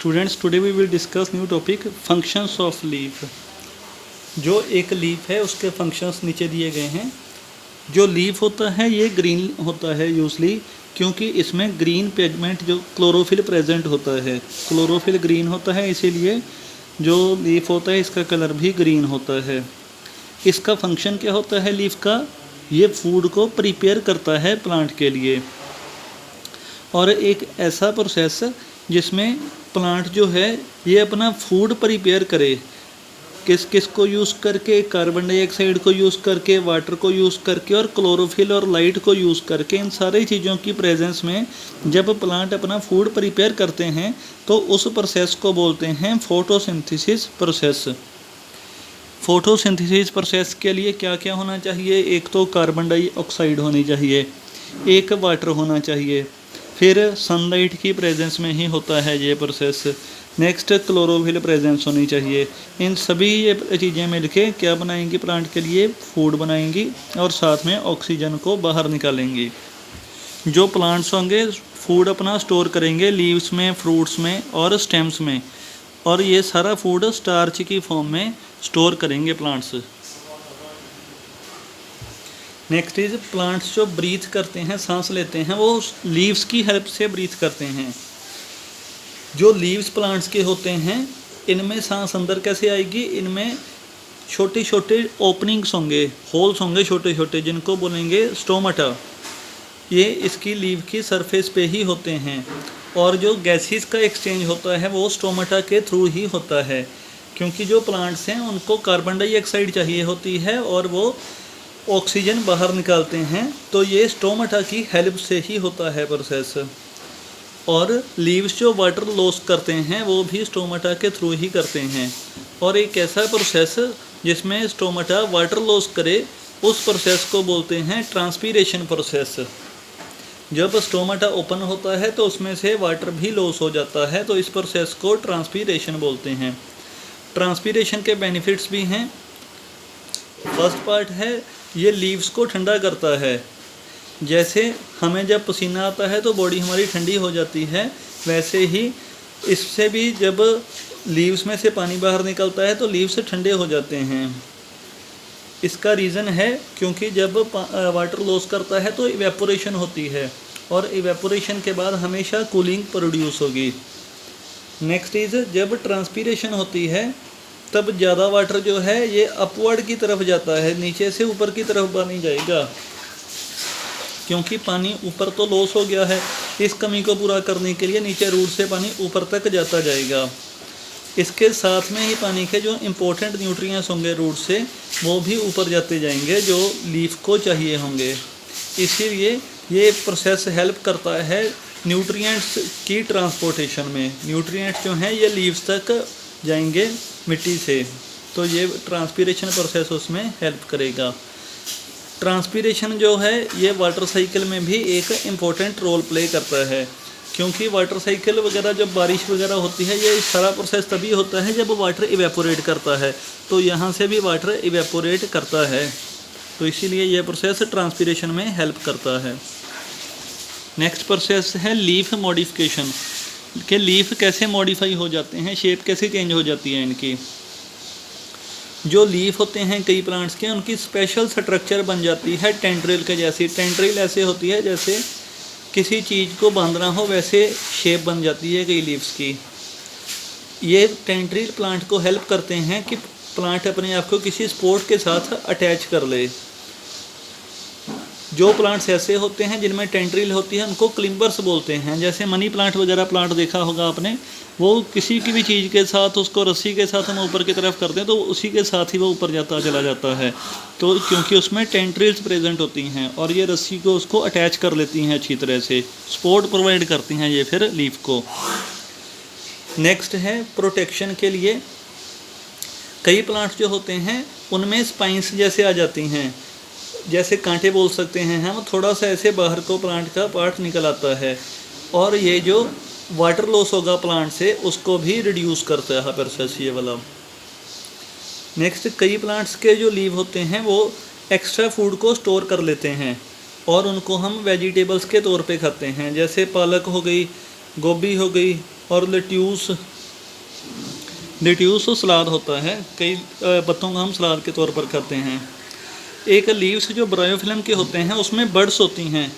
Students, today we will discuss new topic functions of leaf. जो एक leaf है उसके फंक्शंस नीचे दिए गए हैं। जो लीफ होता है ये ग्रीन होता है यूजली, क्योंकि इसमें ग्रीन पिगमेंट जो क्लोरोफिल प्रेजेंट होता है। क्लोरोफिल ग्रीन होता है, इसीलिए जो लीफ होता है इसका कलर भी ग्रीन होता है। इसका फंक्शन क्या होता है लीफ का? ये फूड को प्रिपेयर करता है प्लांट के लिए। और एक ऐसा प्रोसेस जिसमें प्लांट जो है ये अपना फूड प्रिपेयर करे, किस को यूज़ करके? कार्बन डाइऑक्साइड को यूज़ करके, वाटर को यूज़ करके और क्लोरोफिल और लाइट को यूज़ करके। इन सारी चीज़ों की प्रेजेंस में जब प्लांट अपना फूड प्रिपेयर करते हैं तो उस प्रोसेस को बोलते हैं फोटोसिंथेसिस प्रोसेस। फोटोसिंथेसिस प्रोसेस के लिए क्या क्या होना चाहिए? एक तो कार्बन डाइऑक्साइड होनी चाहिए, एक वाटर होना चाहिए, फिर सनलाइट की प्रेजेंस में ही होता है ये प्रोसेस। नेक्स्ट क्लोरोफिल प्रेजेंस होनी चाहिए। इन सभी ये चीज़ें मिलके क्या बनाएंगी? प्लांट के लिए फूड बनाएंगी और साथ में ऑक्सीजन को बाहर निकालेंगी। जो प्लांट्स होंगे फूड अपना स्टोर करेंगे लीव्स में, फ्रूट्स में और स्टेम्स में, और ये सारा फूड स्टार्च की फॉर्म में स्टोर करेंगे प्लांट्स। नेक्स्ट इज प्लांट्स जो ब्रीथ करते हैं, सांस लेते हैं, वो लीव्स की हेल्प से ब्रीथ करते हैं। जो लीव्स प्लांट्स के होते हैं इनमें सांस अंदर कैसे आएगी? इनमें छोटे छोटे ओपनिंग्स होंगे, होल्स होंगे छोटे छोटे, जिनको बोलेंगे स्टोमाटा। ये इसकी लीव की सरफेस पे ही होते हैं। और जो गैसेस का एक्सचेंज होता है वो स्टोमाटा के थ्रू ही होता है, क्योंकि जो प्लांट्स हैं उनको कार्बन डाइऑक्साइड चाहिए होती है और वो ऑक्सीजन बाहर निकालते हैं, तो ये स्टोमाटा की हेल्प से ही होता है प्रोसेस। और लीव्स जो वाटर लॉस करते हैं वो भी स्टोमाटा के थ्रू ही करते हैं। और एक ऐसा प्रोसेस जिसमें स्टोमाटा वाटर लॉस करे उस प्रोसेस को बोलते हैं ट्रांसपीरेशन प्रोसेस। जब स्टोमाटा ओपन होता है तो उसमें से वाटर भी लॉस हो जाता है, तो इस प्रोसेस को ट्रांसपीरेशन बोलते हैं। ट्रांसपीरेशन के बेनिफिट्स भी हैं। फर्स्ट पार्ट है ये लीव्स को ठंडा करता है। जैसे हमें जब पसीना आता है तो बॉडी हमारी ठंडी हो जाती है, वैसे ही इससे भी जब लीव्स में से पानी बाहर निकलता है तो लीव्स ठंडे हो जाते हैं। इसका रीज़न है क्योंकि जब वाटर लॉस करता है तो इवेपोरेशन होती है, और इवेपोरेशन के बाद हमेशा कूलिंग प्रोड्यूस होगी। नेक्स्ट इज जब ट्रांसपीरेशन होती है तब ज़्यादा वाटर जो है ये अपवर्ड की तरफ जाता है, नीचे से ऊपर की तरफ पानी जाएगा, क्योंकि पानी ऊपर तो लॉस हो गया है। इस कमी को पूरा करने के लिए नीचे रूट से पानी ऊपर तक जाता जाएगा। इसके साथ में ही पानी के जो इम्पोर्टेंट न्यूट्रिएंट्स होंगे रूट से वो भी ऊपर जाते जाएंगे जो लीफ को चाहिए होंगे। इसीलिए ये प्रोसेस हेल्प करता है न्यूट्रिएंट्स की ट्रांसपोर्टेशन में। न्यूट्रिएंट्स जो हैं ये लीव्स तक जाएंगे मिट्टी से, तो ये ट्रांसपीरेशन प्रोसेस उसमें हेल्प करेगा। ट्रांसपीरेशन जो है ये वाटर साइकिल में भी एक इम्पोर्टेंट रोल प्ले करता है, क्योंकि वाटर साइकिल वगैरह जब बारिश वगैरह होती है ये सारा प्रोसेस तभी होता है जब वाटर इवेपोरेट करता है, तो यहाँ से भी वाटर इवेपोरेट करता है, तो इसीलिए ये प्रोसेस ट्रांसपीरेशन में हेल्प करता है। नेक्स्ट प्रोसेस है लीफ मॉडिफिकेशन, कि लीफ कैसे मॉडिफाई हो जाते हैं, शेप कैसे चेंज हो जाती है इनकी। जो लीफ होते हैं कई प्लांट्स के, उनकी स्पेशल स्ट्रक्चर बन जाती है टेंड्रिल के जैसी। टेंड्रिल ऐसे होती है जैसे किसी चीज़ को बांधना हो, वैसे शेप बन जाती है कई लीव्स की। ये टेंड्रिल प्लांट को हेल्प करते हैं कि प्लांट अपने आप को किसी स्पोर्ट के साथ अटैच कर ले। जो प्लांट्स ऐसे होते हैं जिनमें टेंड्रिल होती है उनको क्लिम्बर्स बोलते हैं। जैसे मनी प्लांट वगैरह प्लांट देखा होगा आपने, वो किसी की भी चीज़ के साथ उसको रस्सी के साथ हम ऊपर की तरफ करते हैं तो उसी के साथ ही वो ऊपर चला जाता है, तो क्योंकि उसमें टेंड्रिल्स प्रेजेंट होती हैं और ये रस्सी को उसको अटैच कर लेती हैं अच्छी तरह से, सपोर्ट प्रोवाइड करती हैं ये फिर लीफ को। नेक्स्ट है प्रोटेक्शन के लिए। कई प्लांट्स जो होते हैं उनमें स्पाइंस जैसे आ जाती हैं, जैसे कांटे बोल सकते हैं हम, थोड़ा सा ऐसे बाहर को प्लांट का पार्ट निकल आता है, और ये जो वाटर लॉस होगा प्लांट से उसको भी रिड्यूस करता है प्रोसेस ये वाला। नेक्स्ट कई प्लांट्स के जो लीव होते हैं वो एक्स्ट्रा फूड को स्टोर कर लेते हैं और उनको हम वेजिटेबल्स के तौर पे खाते हैं। जैसे पालक हो गई, गोभी हो गई, और लेट्यूस सलाद होता है, कई पत्तों का हम सलाद के तौर पर खाते हैं। एक लीव्स जो ब्रायोफिल्म के होते हैं उसमें बर्ड्स होती हैं,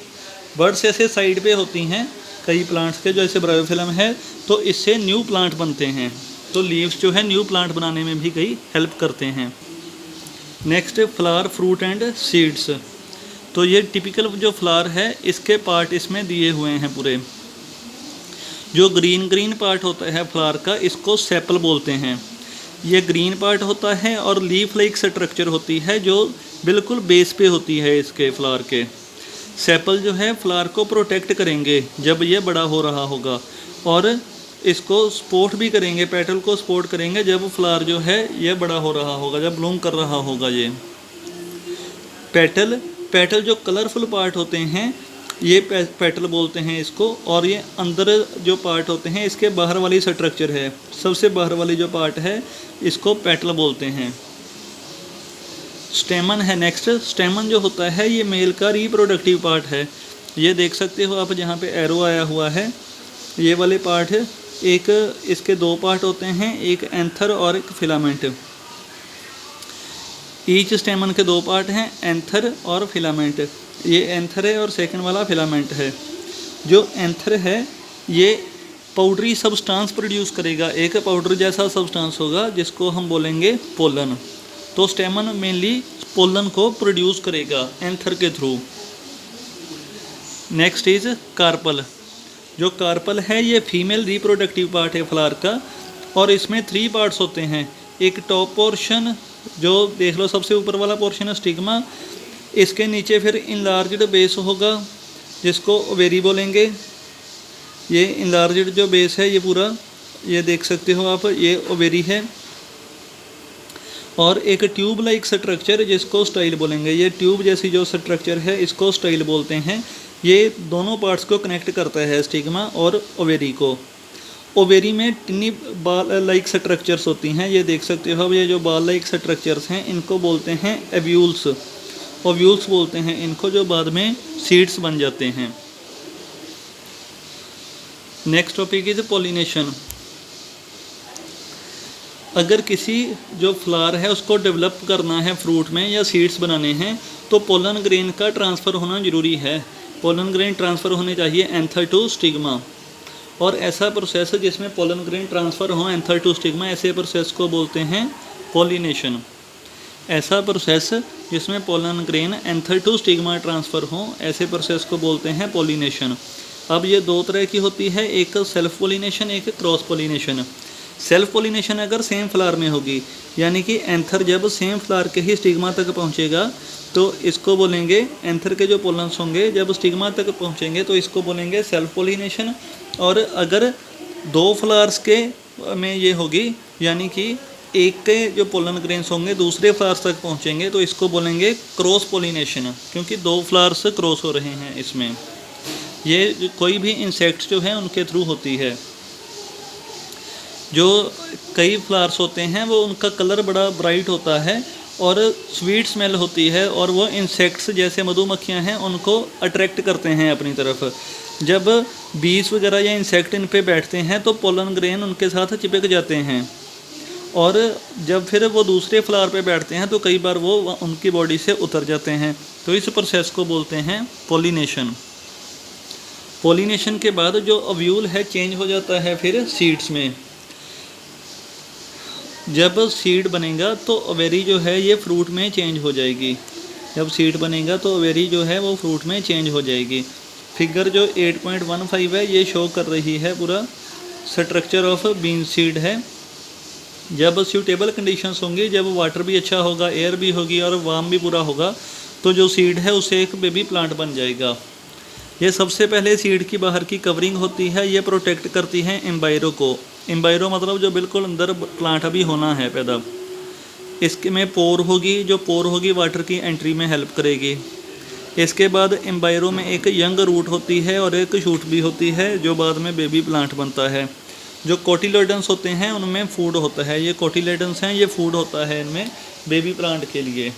बर्ड्स ऐसे साइड पे होती हैं कई प्लांट्स के, जो ऐसे ब्रायोफिल्म है, तो इससे न्यू प्लांट बनते हैं। तो लीव्स जो है न्यू प्लांट बनाने में भी कई हेल्प करते हैं। Next flower, fruit and seeds. तो ये टिपिकल जो फ्लावर है इसके पार्ट इसमें दिए हुए हैं पूरे। जो ग्रीन पार्ट होता है फ्लावर का, इसको सेपल बोलते हैं। ये ग्रीन पार्ट होता है और लीफ लाइक स्ट्रक्चर होती है जो बिल्कुल बेस पे होती है इसके फ्लावर के। सेपल जो है फ्लावर को प्रोटेक्ट करेंगे जब ये बड़ा हो रहा होगा, और इसको सपोर्ट भी करेंगे, पेटल को सपोर्ट करेंगे जब फ्लावर जो है ये बड़ा हो रहा होगा, जब ब्लूम कर रहा होगा। ये पेटल जो कलरफुल पार्ट होते हैं ये पेटल बोलते हैं इसको, और ये अंदर जो पार्ट होते हैं इसके बाहर वाली स्ट्रक्चर है, सबसे बाहर वाली जो पार्ट है इसको पेटल बोलते हैं। स्टेमन है नेक्स्ट। स्टेमन जो होता है ये मेल का रिप्रोडक्टिव पार्ट है। ये देख सकते हो आप जहाँ पे एरो आया हुआ है, ये वाले पार्ट है। एक इसके दो पार्ट होते हैं, एक एंथर और एक फिलामेंट। ईच स्टेमन के दो पार्ट हैं, एंथर और फिलामेंट। ये एंथर है और सेकंड वाला फिलामेंट है। जो एंथर है ये पाउडरी सब्सटेंस प्रोड्यूस करेगा, एक पाउडर जैसा सब्सटेंस होगा जिसको हम बोलेंगे पोलन। तो स्टेमन मेनली पोलन को प्रोड्यूस करेगा एंथर के थ्रू। Next is carpel. जो कार्पल है ये फीमेल रिप्रोडक्टिव पार्ट है फ्लावर का, और इसमें 3 पार्ट्स होते हैं। एक टॉप पोर्शन जो देख लो सबसे ऊपर वाला पोर्शन है स्टिग्मा, इसके नीचे फिर इनलार्ज्ड बेस होगा जिसको ओवेरी बोलेंगे। ये इनलार्ज्ड जो बेस है ये पूरा ये देख सकते हो आप, ये ओवेरी है। और एक ट्यूब लाइक स्ट्रक्चर जिसको स्टाइल बोलेंगे। ये ट्यूब जैसी जो स्ट्रक्चर है इसको स्टाइल बोलते हैं। ये दोनों पार्ट्स को कनेक्ट करता है स्टिग्मा और ओवेरी को। ओवेरी में टिनी बाल लाइक स्ट्रक्चर्स होती हैं, ये देख सकते हो। ये जो बाल लाइक स्ट्रक्चर्स हैं इनको बोलते हैं एव्यूल्स। ओव्यूल्स बोलते हैं इनको, जो बाद में सीड्स बन जाते हैं। Next topic is pollination. अगर किसी जो फ्लावर है उसको डेवलप करना है फ्रूट में या सीड्स बनाने हैं तो पोलन ग्रेन का ट्रांसफ़र होना ज़रूरी है। पोलन ग्रेन ट्रांसफ़र होने चाहिए एंथर टू स्टिग्मा। और ऐसा प्रोसेस जिसमें पोलन ग्रेन ट्रांसफ़र हो एंथर टू स्टिग्मा, ऐसे प्रोसेस को बोलते हैं पॉलिनेशन। ऐसा प्रोसेस जिसमें pollen grain anther to stigma transfer हो, ऐसे प्रोसेस को बोलते हैं पॉलिनेशन। अब ये 2 तरह की होती है, एक सेल्फ पॉलिनेशन, एक क्रॉस पॉलिनेशन। सेल्फ पॉलिनेशन अगर सेम फ्लावर में होगी, यानी कि एंथर जब सेम फ्लावर के ही स्टिग्मा तक पहुंचेगा तो इसको बोलेंगे, एंथर के जो पोलन्स होंगे जब स्टिग्मा तक पहुंचेंगे तो इसको बोलेंगे सेल्फ पॉलिनेशन। और अगर 2 फ्लावर्स के में ये होगी, यानी कि एक के जो पोलन ग्रेन्स होंगे दूसरे फ्लावर्स तक पहुंचेंगे तो इसको बोलेंगे क्रॉस पॉलिनेशन, क्योंकि 2 फ्लावर्स क्रॉस हो रहे हैं इसमें। ये कोई भी इंसेक्ट्स जो हैं उनके थ्रू होती है। जो कई फ्लावर्स होते हैं वो उनका कलर बड़ा ब्राइट होता है और स्वीट स्मेल होती है, और वो इंसेक्ट्स जैसे मधुमक्खियां हैं उनको अट्रैक्ट करते हैं अपनी तरफ। जब बीज वगैरह या इंसेक्ट इन पे बैठते हैं तो पोलन ग्रेन उनके साथ चिपक जाते हैं, और जब फिर वो दूसरे फ्लावर पे बैठते हैं तो कई बार वो उनकी बॉडी से उतर जाते हैं। तो इस प्रोसेस को बोलते हैं पॉलिनेशन। पॉलिनेशन के बाद जो ओव्यूल है चेंज हो जाता है फिर सीड्स में। जब सीड बनेगा तो ओवेरी जो है ये फ्रूट में चेंज हो जाएगी। जब सीड बनेगा तो ओवेरी जो है वो फ्रूट में चेंज हो जाएगी। फिगर जो 8.15 है ये शो कर रही है पूरा स्ट्रक्चर ऑफ बीन सीड है। जब सूटेबल कंडीशंस होंगी, जब वाटर भी अच्छा होगा, एयर भी होगी और वार्म भी पूरा होगा, तो जो सीड है उससे एक बेबी प्लांट बन जाएगा। ये सबसे पहले सीड की बाहर की कवरिंग होती है, ये प्रोटेक्ट करती है एम्बायरो को। एम्बायरो मतलब जो बिल्कुल अंदर प्लांट अभी होना है पैदा। इसके में पोर होगी, जो पोर होगी वाटर की एंट्री में हेल्प करेगी। इसके बाद एम्बायरो में एक यंग रूट होती है और एक शूट भी होती है जो बाद में बेबी प्लांट बनता है। जो कोटिलेडन्स होते हैं उनमें फूड होता है, ये कोटिलेडन्स हैं, ये फूड होता है इनमें बेबी प्लांट के लिए।